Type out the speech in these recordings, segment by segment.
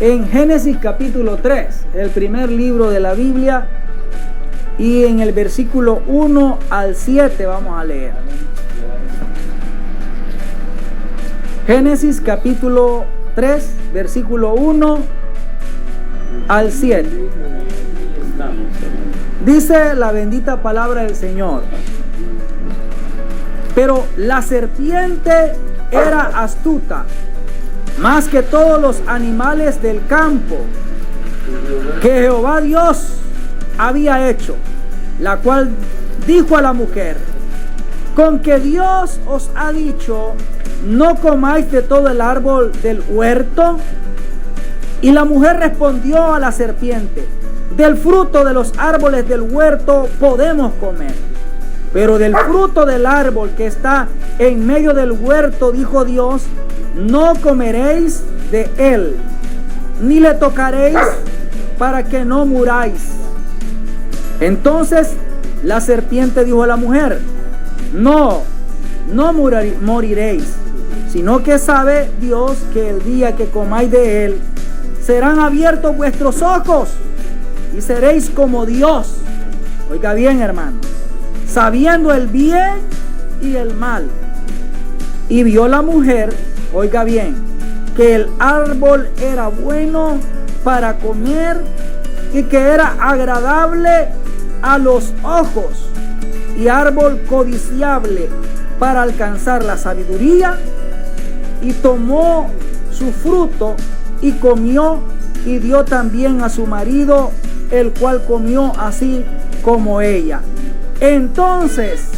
en Génesis capítulo 3, el primer libro de la Biblia, y en el versículo 1 al 7 vamos a leer. Génesis capítulo 3, versículo 1 al 7. Dice la bendita palabra del Señor: pero la serpiente era astuta más que todos los animales del campo que Jehová Dios había hecho, la cual dijo a la mujer: con que Dios os ha dicho, no comáis de todo el árbol del huerto. Y la mujer respondió a la serpiente: del fruto de los árboles del huerto podemos comer, pero del fruto del árbol que está en medio del huerto, dijo Dios, no comeréis de él, ni le tocaréis, para que no muráis. Entonces la serpiente dijo a la mujer: no moriréis, sino que sabe Dios que el día que comáis de él, serán abiertos vuestros ojos y seréis como Dios. Oiga bien, hermano, sabiendo el bien y el mal. Y vio la mujer, oiga bien, que el árbol era bueno para comer y que era agradable a los ojos y árbol codiciable para alcanzar la sabiduría, y tomó su fruto y comió, y dio también a su marido, el cual comió así como ella. Entonces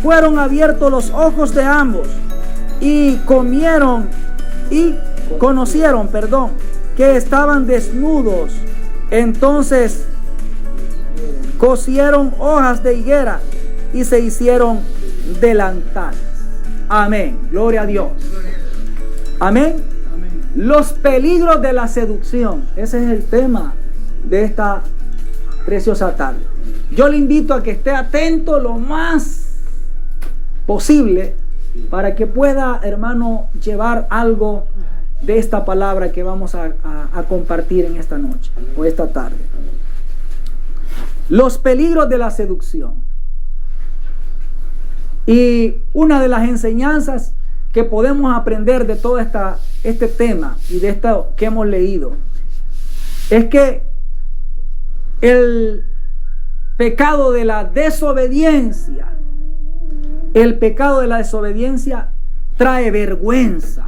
fueron abiertos los ojos de ambos, y conocieron, que estaban desnudos. Entonces cosieron hojas de higuera y se hicieron delantales. Amén. Gloria a Dios. Amén. Los peligros de la seducción. Ese es el tema de esta preciosa tarde. Yo le invito a que esté atento lo más posible para que pueda, hermano, llevar algo de esta palabra que vamos a compartir en esta noche o esta tarde. Los peligros de la seducción. Y una de las enseñanzas que podemos aprender de todo este tema y de esto que hemos leído es que el pecado de la desobediencia, trae vergüenza,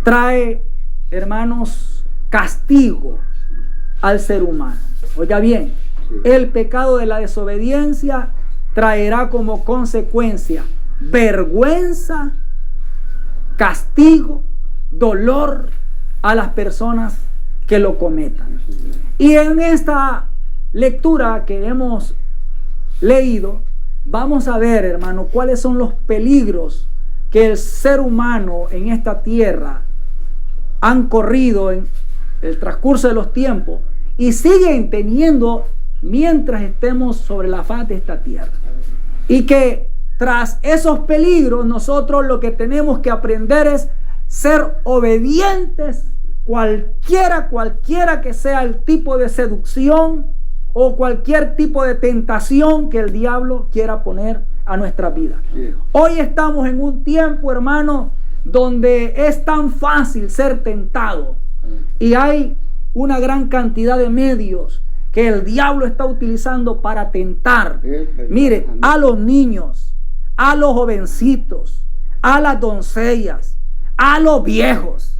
trae, hermanos, castigo al ser humano. Oiga bien, el pecado de la desobediencia traerá como consecuencia vergüenza, castigo, dolor a las personas que lo cometan. Y en esta lectura que hemos leído, vamos a ver, hermano, cuáles son los peligros que el ser humano en esta tierra han corrido en el transcurso de los tiempos y siguen teniendo mientras estemos sobre la faz de esta tierra. Y que tras esos peligros nosotros lo que tenemos que aprender es ser obedientes, cualquiera que sea el tipo de seducción o cualquier tipo de tentación que el diablo quiera poner a nuestra vida. Hoy estamos en un tiempo, hermano, donde es tan fácil ser tentado y hay una gran cantidad de medios que el diablo está utilizando para tentar, mire, a los niños, a los jovencitos, a las doncellas, a los viejos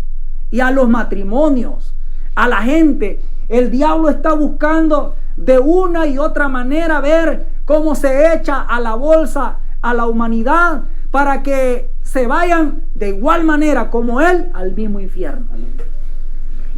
y a los matrimonios, a la gente. El diablo está buscando de una y otra manera ver cómo se echa a la bolsa a la humanidad para que se vayan de igual manera como él al mismo infierno.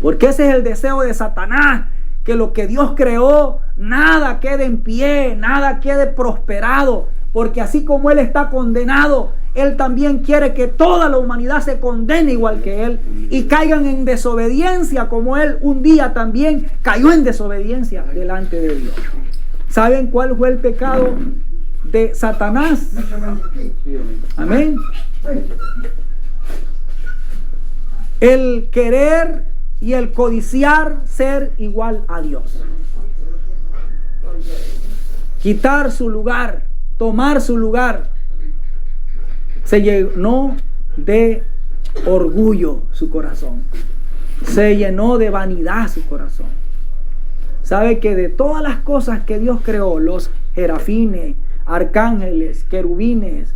Porque ese es el deseo de Satanás, que lo que Dios creó, nada quede en pie, nada quede prosperado, porque así como él está condenado, él también quiere que toda la humanidad se condene igual que él y caigan en desobediencia como él un día también cayó en desobediencia delante de Dios. ¿Saben cuál fue el pecado de Satanás? Amén. El querer y el codiciar ser igual a Dios. Quitar su lugar, tomar su lugar. Se llenó de orgullo su corazón. Se llenó de vanidad su corazón. Sabe que de todas las cosas que Dios creó, los serafines, arcángeles, querubines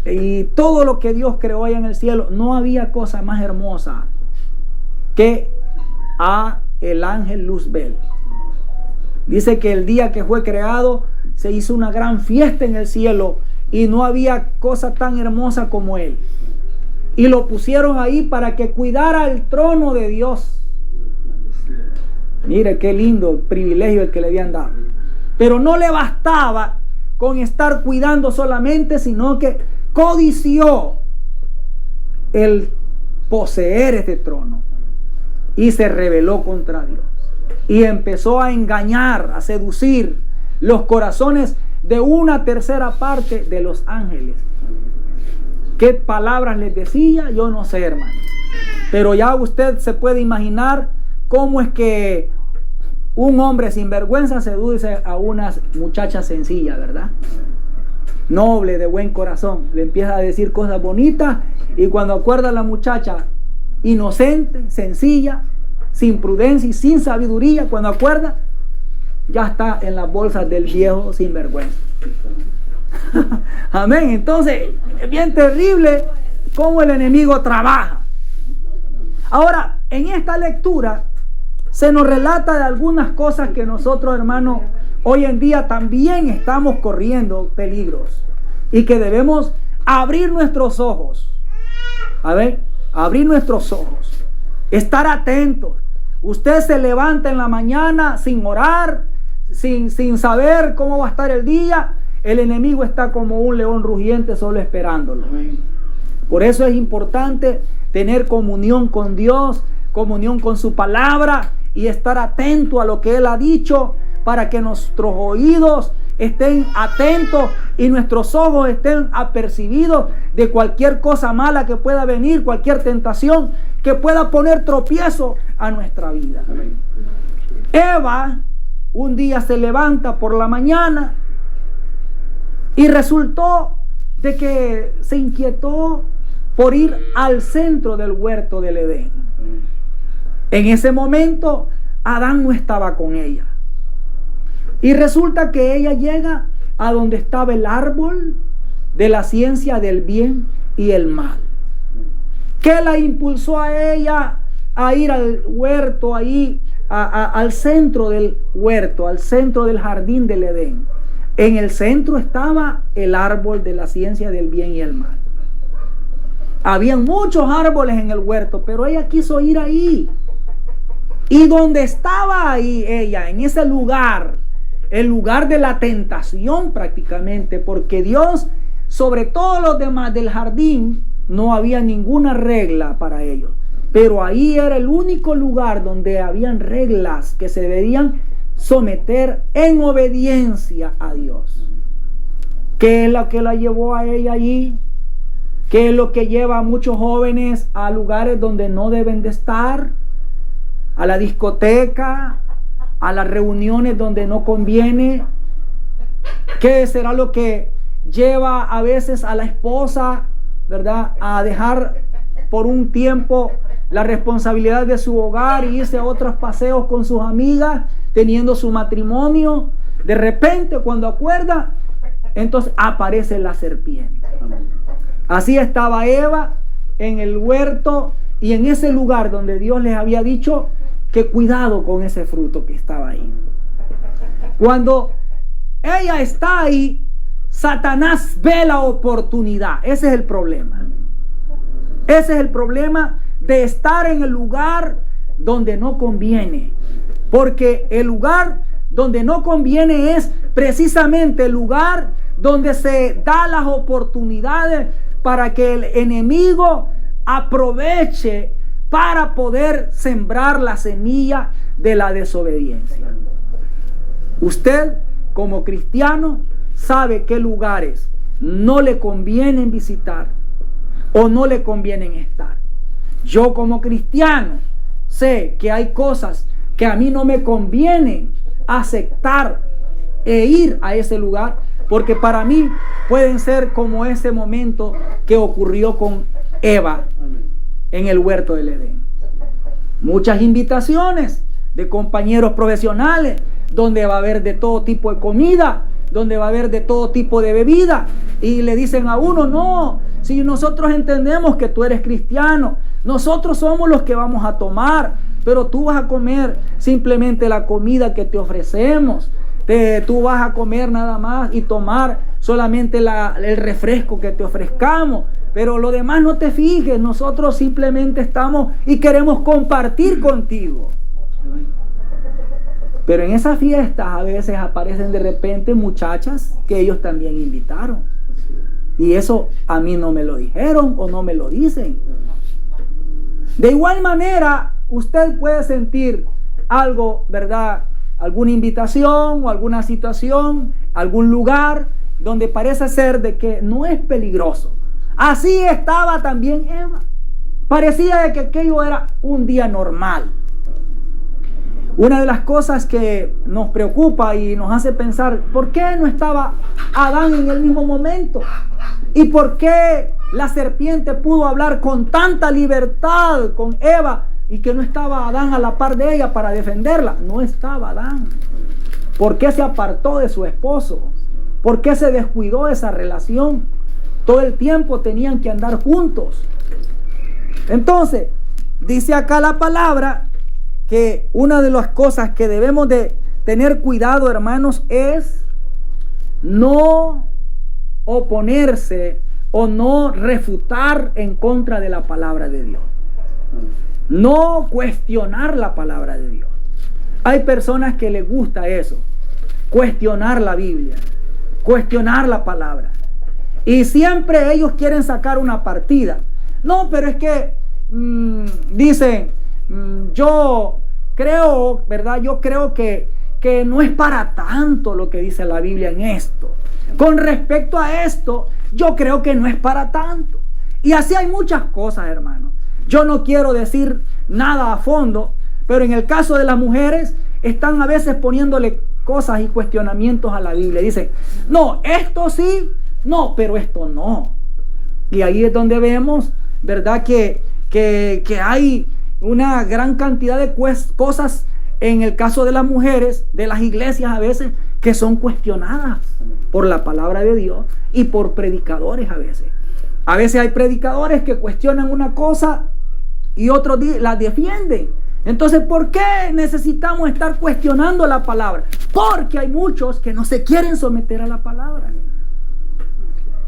y todo lo que Dios creó allá en el cielo, no había cosa más hermosa que a el ángel Luzbel. Dice que el día que fue creado se hizo una gran fiesta en el cielo y no había cosa tan hermosa como él. Y lo pusieron ahí para que cuidara el trono de Dios. Mire qué lindo privilegio el que le habían dado. Pero no le bastaba con estar cuidando solamente, sino que codició el poseer este trono. Y se rebeló contra Dios. Y empezó a engañar, a seducir los corazones de una tercera parte de los ángeles. ¿Qué palabras les decía? Yo no sé, hermano. Pero ya usted se puede imaginar cómo es que un hombre sin vergüenza seduce a una muchacha sencilla, ¿verdad? Noble, de buen corazón. Le empieza a decir cosas bonitas y cuando acuerda a la muchacha inocente, sencilla, sin prudencia y sin sabiduría, cuando acuerda, ya está en las bolsas del viejo sin vergüenza. Amén. Entonces, es bien terrible cómo el enemigo trabaja. Ahora, en esta lectura se nos relata de algunas cosas que nosotros, hermanos, hoy en día también estamos corriendo peligros y que debemos abrir nuestros ojos. A ver, abrir nuestros ojos, estar atentos. Usted se levanta en la mañana sin orar, sin saber cómo va a estar el día. El enemigo está como un león rugiente solo esperándolo. Por eso es importante tener comunión con Dios, comunión con su palabra y estar atento a lo que Él ha dicho para que nuestros oídos estén atentos y nuestros ojos estén apercibidos de cualquier cosa mala que pueda venir, cualquier tentación que pueda poner tropiezo a nuestra vida. Eva un día se levanta por la mañana y resultó de que se inquietó por ir al centro del huerto del Edén. En ese momento Adán no estaba con ella. Y resulta que ella llega a donde estaba el árbol de la ciencia del bien y el mal. ¿Qué la impulsó a ella a ir al huerto, ahí, al centro del huerto, al centro del jardín del Edén? En el centro estaba el árbol de la ciencia del bien y el mal. Habían muchos árboles en el huerto, pero ella quiso ir ahí. Y donde estaba ahí ella, en ese lugar, el lugar de la tentación prácticamente, porque Dios, sobre todos los demás del jardín, no había ninguna regla para ellos. Pero ahí era el único lugar donde habían reglas que se debían someter en obediencia a Dios. ¿Qué es lo que la llevó a ella allí? ¿Qué es lo que lleva a muchos jóvenes a lugares donde no deben de estar? A la discoteca, a las reuniones donde no conviene. ¿Qué será lo que lleva a veces a la esposa, ¿verdad?, a dejar por un tiempo la responsabilidad de su hogar y irse a otros paseos con sus amigas, teniendo su matrimonio? De repente, cuando acuerda, entonces aparece la serpiente. Así estaba Eva en el huerto y en ese lugar donde Dios les había dicho que cuidado con ese fruto que estaba ahí. Cuando ella está ahí, Satanás ve la oportunidad. Ese es el problema. Ese es el problema de estar en el lugar donde no conviene. Porque el lugar donde no conviene es precisamente el lugar donde se da las oportunidades para que el enemigo aproveche para poder sembrar la semilla de la desobediencia. Usted, como cristiano, sabe qué lugares no le convienen visitar o no le convienen estar. Yo, como cristiano, sé que hay cosas que a mí no me conviene aceptar e ir a ese lugar, porque para mí pueden ser como ese momento que ocurrió con Eva en el huerto del Edén. Muchas invitaciones de compañeros profesionales, donde va a haber de todo tipo de comida, donde va a haber de todo tipo de bebida, y le dicen a uno: no, si nosotros entendemos que tú eres cristiano, nosotros somos los que vamos a tomar, pero tú vas a comer simplemente la comida que te ofrecemos, tú vas a comer nada más y tomar solamente el refresco que te ofrezcamos, pero lo demás no te fijes, nosotros simplemente estamos y queremos compartir contigo. Pero en esas fiestas a veces aparecen de repente muchachas que ellos también invitaron, y eso a mí no me lo dijeron o no me lo dicen. De igual manera, usted puede sentir algo, ¿verdad? Alguna invitación o alguna situación, algún lugar donde parece ser de que no es peligroso. Así estaba también Eva. Parecía de que aquello era un día normal. Una de las cosas que nos preocupa y nos hace pensar: ¿por qué no estaba Adán en el mismo momento? ¿Y por qué la serpiente pudo hablar con tanta libertad con Eva y que no estaba Adán a la par de ella para defenderla? No estaba Adán. ¿Por qué se apartó de su esposo? ¿Por qué se descuidó esa relación? Todo el tiempo tenían que andar juntos. Entonces, dice acá la palabra que una de las cosas que debemos de tener cuidado, hermanos, es no oponerse o no refutar en contra de la palabra de Dios. No cuestionar la palabra de Dios. Hay personas que les gusta eso, cuestionar la Biblia, cuestionar la palabra. Y siempre ellos quieren sacar una partida. No, pero es que dicen, yo creo, ¿verdad? Yo creo que no es para tanto lo que dice la Biblia en esto. Con respecto a esto, yo creo que no es para tanto. Y así hay muchas cosas, hermano. Yo no quiero decir nada a fondo, pero en el caso de las mujeres, están a veces poniéndole cosas y cuestionamientos a la Biblia. Dicen, no, esto sí, no, pero esto no. Y ahí es donde vemos, ¿verdad? Que hay una gran cantidad de cosas en el caso de las mujeres, de las iglesias a veces, que son cuestionadas por la palabra de Dios y por predicadores a veces. A veces hay predicadores que cuestionan una cosa y otros la defienden. Entonces, ¿por qué necesitamos estar cuestionando la palabra? Porque hay muchos que no se quieren someter a la palabra.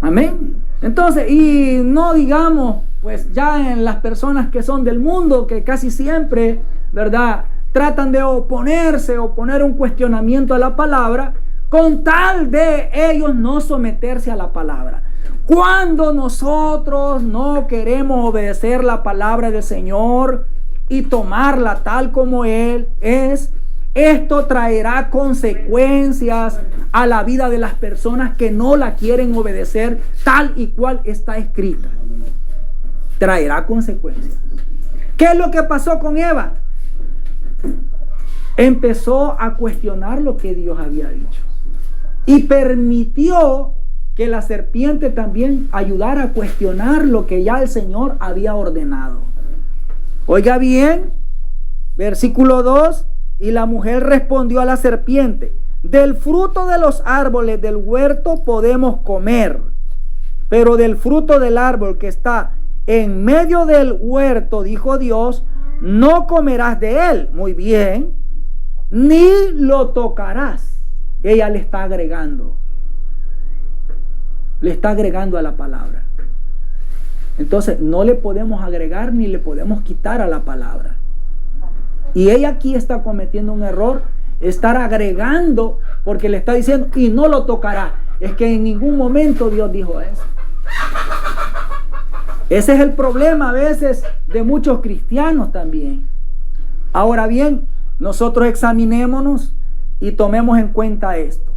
Amén. Entonces, y no digamos, pues ya en las personas que son del mundo, que casi siempre, ¿verdad?, tratan de oponerse o poner un cuestionamiento a la palabra con tal de ellos no someterse a la palabra. Cuando nosotros no queremos obedecer la palabra del Señor y tomarla tal como Él es, esto traerá consecuencias a la vida de las personas que no la quieren obedecer tal y cual está escrita. Traerá consecuencias. ¿Qué es lo que pasó con Eva? Empezó a cuestionar lo que Dios había dicho y permitió que la serpiente también ayudara a cuestionar lo que ya el Señor había ordenado. Oiga bien, versículo 2, y la mujer respondió a la serpiente: del fruto de los árboles del huerto podemos comer, pero del fruto del árbol que está en medio del huerto, dijo Dios, no comerás de él. Muy bien, ni lo tocarás. Ella le está agregando a la palabra. Entonces no le podemos agregar ni le podemos quitar a la palabra. Y ella aquí está cometiendo un error, estar agregando, porque le está diciendo y no lo tocará. Es que en ningún momento Dios dijo eso. Ese es el problema a veces de muchos cristianos también. Ahora bien, nosotros examinémonos y tomemos en cuenta esto.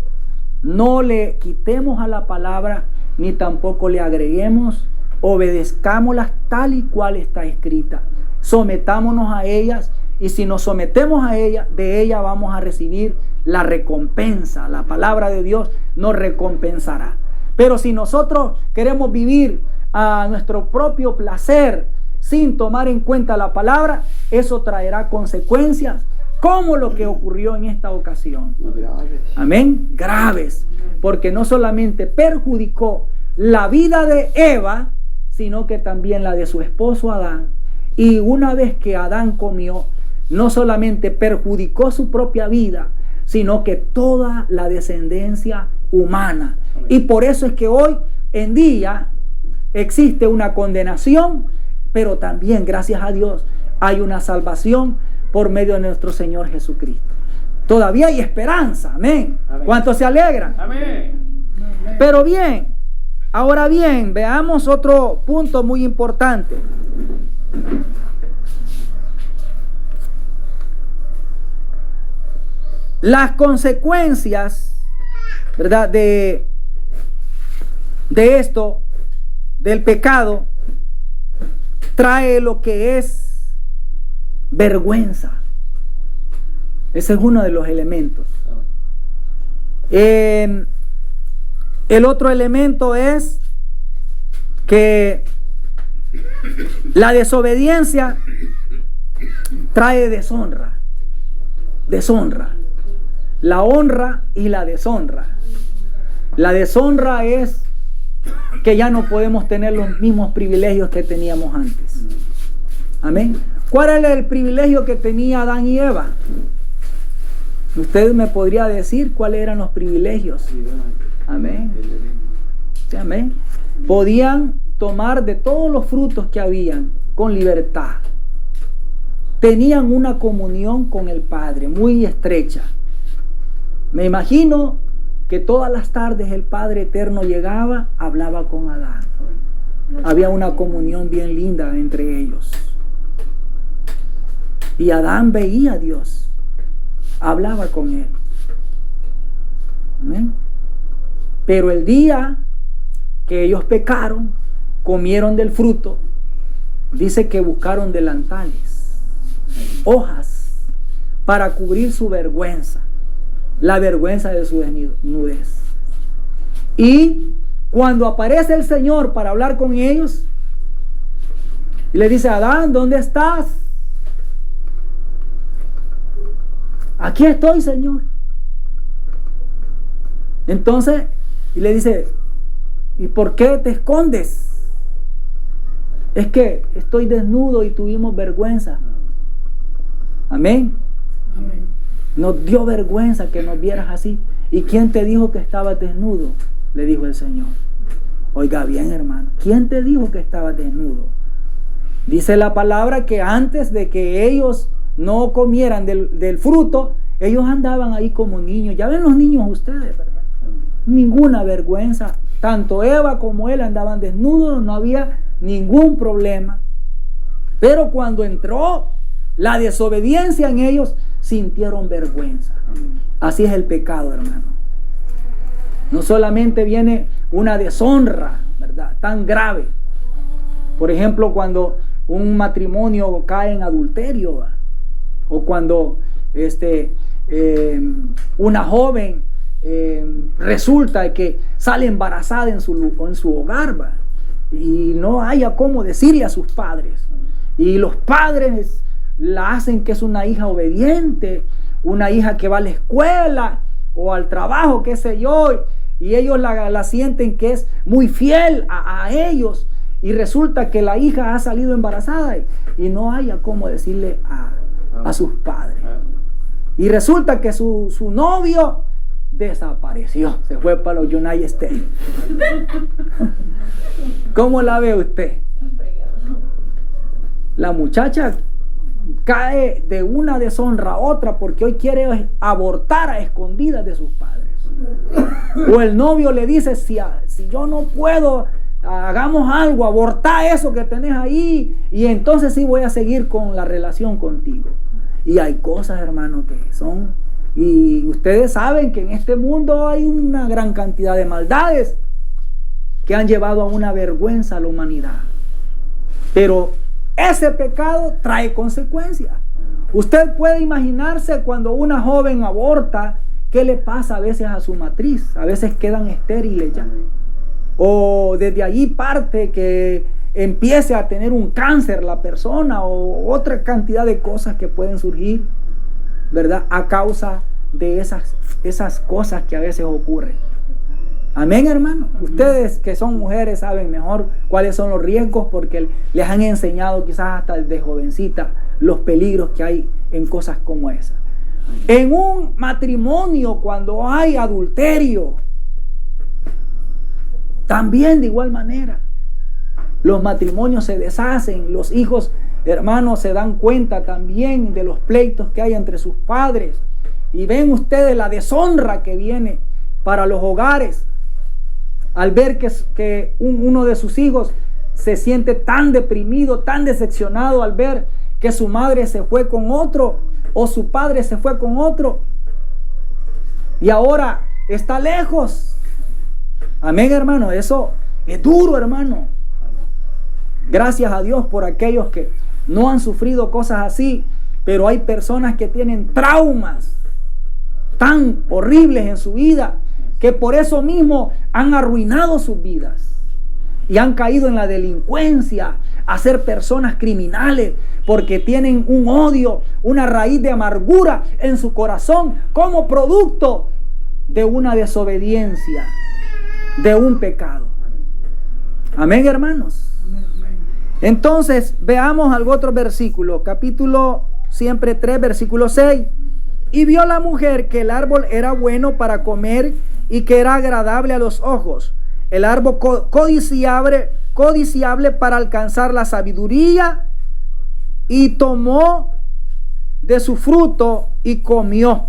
No le quitemos a la palabra ni tampoco le agreguemos. Obedezcámoslas tal y cual está escrita. Sometámonos a ellas y si nos sometemos a ella, de ella vamos a recibir la recompensa. La palabra de Dios nos recompensará. Pero si nosotros queremos vivir a nuestro propio placer sin tomar en cuenta la palabra, eso traerá consecuencias como lo que ocurrió en esta ocasión. Amén. Graves. Porque no solamente perjudicó la vida de Eva, sino que también la de su esposo Adán. Y una vez que Adán comió, no solamente perjudicó su propia vida, sino que toda la descendencia humana. Y por eso es que hoy en día existe una condenación, pero también, gracias a Dios, hay una salvación por medio de nuestro Señor Jesucristo. Todavía hay esperanza. Amén. ¿Cuántos se alegran? Amén. Pero bien, ahora bien, veamos otro punto muy importante. Las consecuencias, ¿verdad?, de esto, del pecado, trae lo que es vergüenza. Ese es uno de los elementos. El otro elemento es que la desobediencia trae deshonra. Deshonra. La honra y la deshonra. La deshonra es que ya no podemos tener los mismos privilegios que teníamos antes. Amén. ¿Cuál era el privilegio que tenía Adán y Eva? ¿Usted me podría decir cuáles eran los privilegios? Amén. Sí, amén. Podían tomar de todos los frutos que habían con libertad. Tenían una comunión con el Padre muy estrecha. Me imagino que todas las tardes el Padre Eterno llegaba, hablaba con Adán. Había una comunión bien linda entre ellos. Y Adán veía a Dios, hablaba con él. ¿Amén? Pero el día que ellos pecaron, comieron del fruto, dice que buscaron delantales, hojas, para cubrir su vergüenza, la vergüenza de su desnudez. Y cuando aparece el Señor para hablar con ellos, y le dice: Adán, ¿dónde estás? Aquí estoy, Señor. Entonces, y le dice: ¿y por qué te escondes? Es que estoy desnudo y tuvimos vergüenza. Amén. Amén. Nos dio vergüenza que nos vieras así. ¿Y quién te dijo que estabas desnudo? Le dijo el Señor. Oiga bien, hermano, ¿quién te dijo que estabas desnudo? Dice la palabra que antes de que ellos no comieran del fruto, ellos andaban ahí como niños. Ya ven los niños ustedes, ¿verdad? Ninguna vergüenza. Tanto Eva como él andaban desnudos, no había ningún problema. Pero cuando entró la desobediencia en ellos, sintieron vergüenza. Así es el pecado, hermano. No solamente viene una deshonra, ¿verdad?, tan grave. Por ejemplo, cuando un matrimonio cae en adulterio, ¿verdad?, o cuando una joven resulta que sale embarazada en su hogar, ¿verdad?, y no haya cómo decirle a sus padres, y los padres la hacen que es una hija obediente, una hija que va a la escuela o al trabajo, qué sé yo, y ellos la sienten que es muy fiel a ellos, y resulta que la hija ha salido embarazada y no haya cómo decirle a sus padres, y resulta que su novio desapareció, se fue para los United States. ¿Cómo la ve usted? La muchacha cae de una deshonra a otra porque hoy quiere abortar a escondidas de sus padres. O el novio le dice: si yo no puedo, hagamos algo, abortá eso que tenés ahí, y entonces sí voy a seguir con la relación contigo. Y hay cosas, hermano, que son, y ustedes saben que en este mundo hay una gran cantidad de maldades que han llevado a una vergüenza a la humanidad. Pero ese pecado trae consecuencias. Usted puede imaginarse cuando una joven aborta, ¿qué le pasa a veces a su matriz? A veces quedan estériles ya. O desde allí parte que empiece a tener un cáncer la persona o otra cantidad de cosas que pueden surgir, ¿verdad? A causa de esas cosas que a veces ocurren. Amén, hermano. Ustedes que son mujeres saben mejor cuáles son los riesgos porque les han enseñado quizás hasta desde jovencita los peligros que hay en cosas como esas. En un matrimonio, cuando hay adulterio, también de igual manera, los matrimonios se deshacen, los hijos, hermanos, se dan cuenta también de los pleitos que hay entre sus padres. Y ven ustedes la deshonra que viene para los hogares al ver que uno de sus hijos se siente tan deprimido, tan decepcionado al ver que su madre se fue con otro o su padre se fue con otro y ahora está lejos. Amén, hermano. Eso es duro, hermano. Gracias a Dios por aquellos que no han sufrido cosas así, pero hay personas que tienen traumas tan horribles en su vida que por eso mismo han arruinado sus vidas y han caído en la delincuencia, a ser personas criminales, porque tienen un odio, una raíz de amargura en su corazón como producto de una desobediencia, de un pecado. Amén, hermanos. Entonces, veamos algún otro versículo, capítulo siempre 3, versículo 6. Y vio la mujer que el árbol era bueno para comer y que era agradable a los ojos, el árbol codiciable para alcanzar la sabiduría, y tomó de su fruto y comió,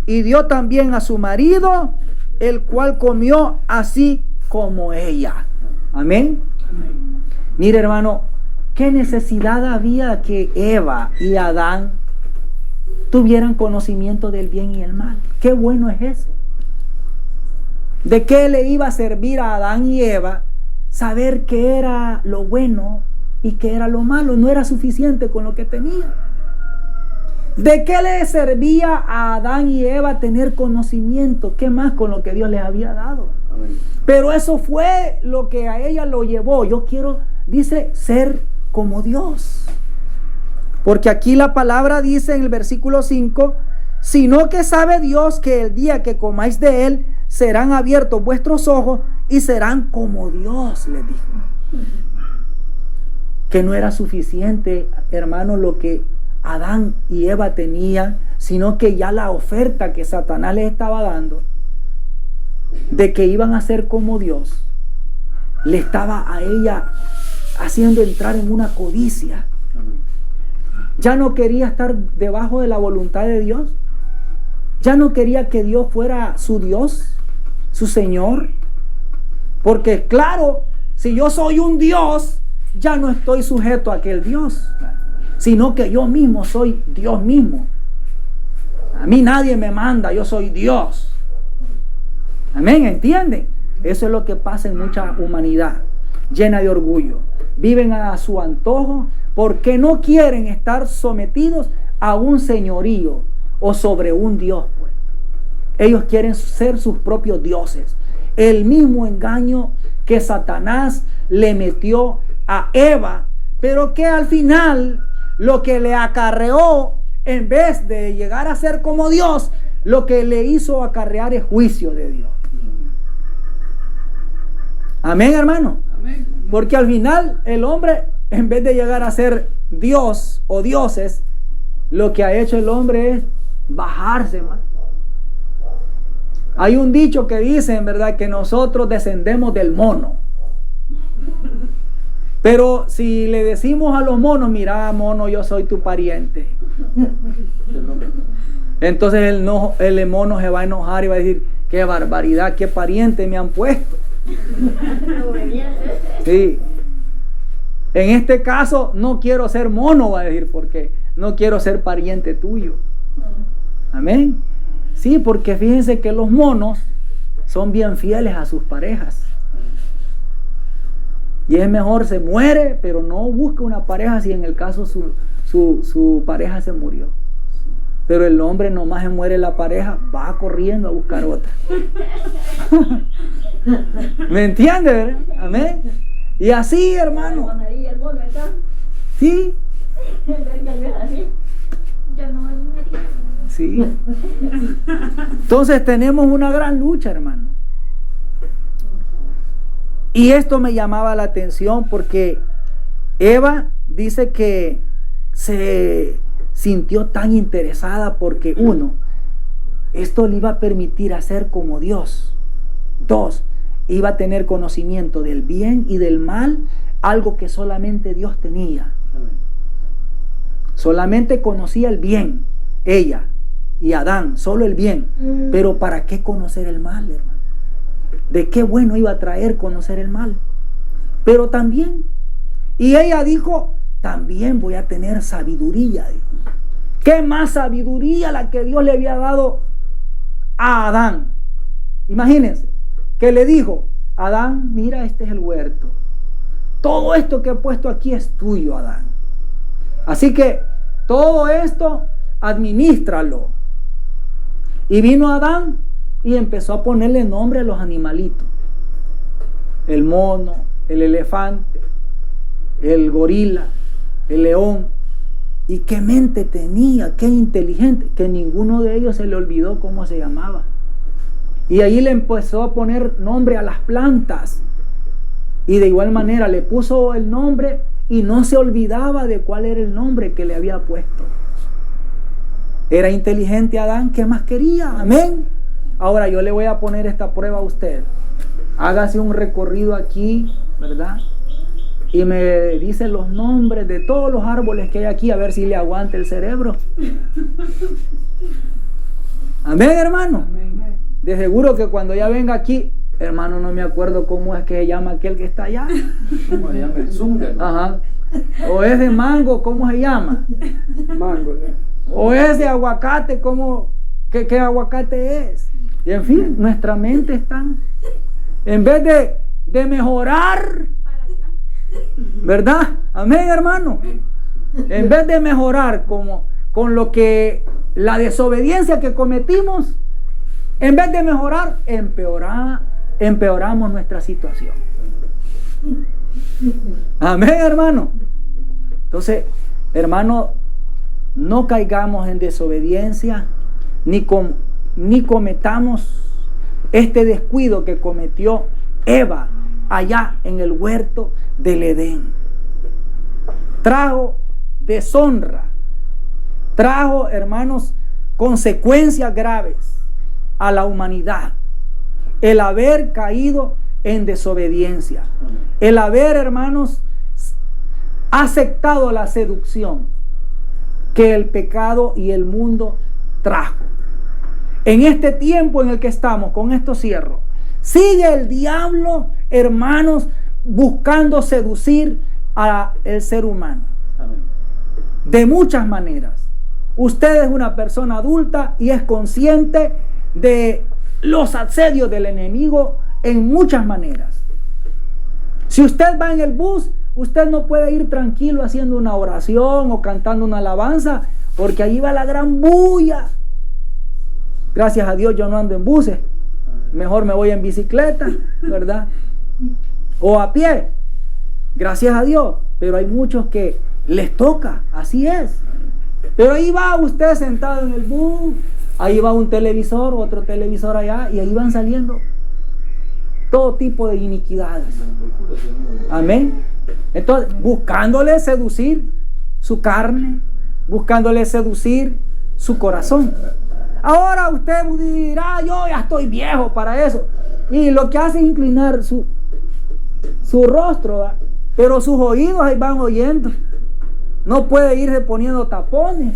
y dio también a su marido, el cual comió así como ella. Amén. Amén. Mire, hermano, qué necesidad había que Eva y Adán tuvieran conocimiento del bien y el mal. Qué bueno es eso. ¿De qué le iba a servir a Adán y Eva saber qué era lo bueno y qué era lo malo? No era suficiente con lo que tenía. ¿De qué le servía a Adán y Eva tener conocimiento? ¿Qué más con lo que Dios les había dado? Amén. Pero eso fue lo que a ella lo llevó. Yo quiero, dice, ser como Dios. Porque aquí la palabra dice en el versículo 5, sino que sabe Dios que el día que comáis de él, serán abiertos vuestros ojos y serán como Dios, les dijo. Que no era suficiente, hermano, lo que Adán y Eva tenían, sino que ya la oferta que Satanás les estaba dando, de que iban a ser como Dios, le estaba a ella haciendo entrar en una codicia. Ya no quería estar debajo de la voluntad de Dios. Ya no quería que Dios fuera su Dios, su Señor. Porque claro, si yo soy un Dios, ya no estoy sujeto a aquel Dios, sino que yo mismo soy Dios mismo. A mí nadie me manda, yo soy Dios. Amén, ¿entienden? Eso es lo que pasa en mucha humanidad llena de orgullo. Viven a su antojo porque no quieren estar sometidos a un señorío o sobre un Dios, pues. Ellos quieren ser sus propios dioses. El mismo engaño que Satanás le metió a Eva, pero que al final lo que le acarreó, en vez de llegar a ser como Dios, lo que le hizo acarrear es juicio de Dios. Amén, hermano. Amén. Porque al final el hombre, en vez de llegar a ser Dios o dioses, lo que ha hecho el hombre es bajarse más. Hay un dicho que dice, en verdad, que nosotros descendemos del mono. Pero si le decimos a los monos, mira, mono, yo soy tu pariente, entonces el mono se va a enojar y va a decir, qué barbaridad, qué pariente me han puesto. Sí. En este caso no quiero ser mono, va a decir, porque no quiero ser pariente tuyo. Amén. Sí, porque fíjense que los monos son bien fieles a sus parejas. Y es mejor se muere, pero no busca una pareja si en el caso su pareja se murió. Pero el hombre nomás se muere la pareja, va corriendo a buscar otra. ¿Me entiende, verdad? Amén. Y así, hermano. Sí. Sí. Entonces tenemos una gran lucha, hermano. Y esto me llamaba la atención porque Eva dice que se sintió tan interesada porque uno, esto le iba a permitir hacer como Dios. Dos, iba a tener conocimiento del bien y del mal, algo que solamente Dios tenía. Solamente conocía el bien, ella y Adán, solo el bien. Pero ¿para qué conocer el mal, hermano? ¿De qué bueno iba a traer conocer el mal? Pero también, y ella dijo, también voy a tener sabiduría. Dijo. ¿Qué más sabiduría la que Dios le había dado a Adán? Imagínense, que le dijo, Adán, mira, este es el huerto. Todo esto que he puesto aquí es tuyo, Adán. Así que todo esto, administralo. Y vino Adán y empezó a ponerle nombre a los animalitos. El mono, el elefante, el gorila, el león. Y qué mente tenía, qué inteligente, que ninguno de ellos se le olvidó cómo se llamaba. Y ahí le empezó a poner nombre a las plantas. Y de igual manera le puso el nombre y no se olvidaba de cuál era el nombre que le había puesto. Era inteligente Adán, ¿qué más quería? Amén. Ahora yo le voy a poner esta prueba a usted. Hágase un recorrido aquí, ¿verdad? Y me dice los nombres de todos los árboles que hay aquí, a ver si le aguanta el cerebro. Amén, hermano. De seguro que cuando ya venga aquí, hermano, no me acuerdo cómo es que se llama aquel que está allá. ¿Cómo se llama? El zunga. Ajá. O es de mango, ¿cómo se llama? Mango. O es de aguacate, ¿cómo? ¿Qué aguacate es? Y en fin, nuestra mente está, en vez de mejorar, ¿verdad? Amén, hermano. En vez de mejorar con lo que la desobediencia que cometimos, en vez de mejorar, empeoramos nuestra situación. Amén, hermano. Entonces, hermano, no caigamos en desobediencia, ni cometamos este descuido que cometió Eva allá en el huerto del Edén. Trajo deshonra, trajo, hermanos, consecuencias graves a la humanidad. El haber caído en desobediencia, el haber, hermanos, aceptado la seducción que el pecado y el mundo trajo. En este tiempo en el que estamos, con esto cierro, sigue el diablo, hermanos, buscando seducir al ser humano. Amén. De muchas maneras. Usted es una persona adulta y es consciente de los asedios del enemigo en muchas maneras. Si usted va en el bus, usted no puede ir tranquilo haciendo una oración o cantando una alabanza, porque allí va la gran bulla. Gracias a Dios yo no ando en buses. Mejor me voy en bicicleta, ¿verdad? O a pie. Gracias a Dios. Pero hay muchos que les toca, así es. Pero ahí va usted sentado en el bus, ahí va un televisor, otro televisor allá, y ahí van saliendo todo tipo de iniquidades. Amén. Entonces, buscándole seducir su carne, buscándole seducir su corazón. Ahora usted dirá, yo ya estoy viejo para eso. Y lo que hace es inclinar su rostro, ¿verdad? Pero sus oídos ahí van oyendo. No puede irse poniendo tapones.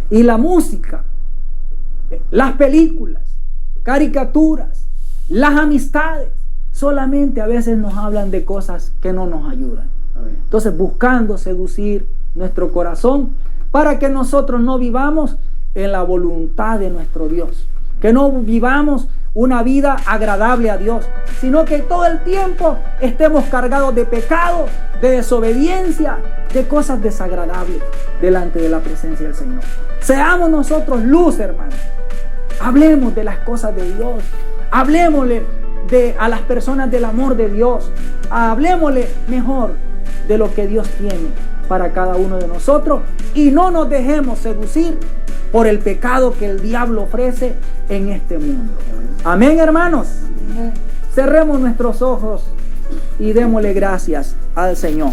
Y la música, las películas, caricaturas, las amistades, solamente a veces nos hablan de cosas que no nos ayudan. Entonces, buscando seducir nuestro corazón para que nosotros no vivamos en la voluntad de nuestro Dios, que no vivamos una vida agradable a Dios, sino que todo el tiempo estemos cargados de pecado, de desobediencia, de cosas desagradables delante de la presencia del Señor. Seamos nosotros luz, hermanos. Hablemos de las cosas de Dios. Hablemosle a las personas del amor de Dios. Hablemosle mejor de lo que Dios tiene para cada uno de nosotros. Y no nos dejemos seducir por el pecado que el diablo ofrece en este mundo. Amén, hermanos. Cerremos nuestros ojos y démosle gracias al Señor.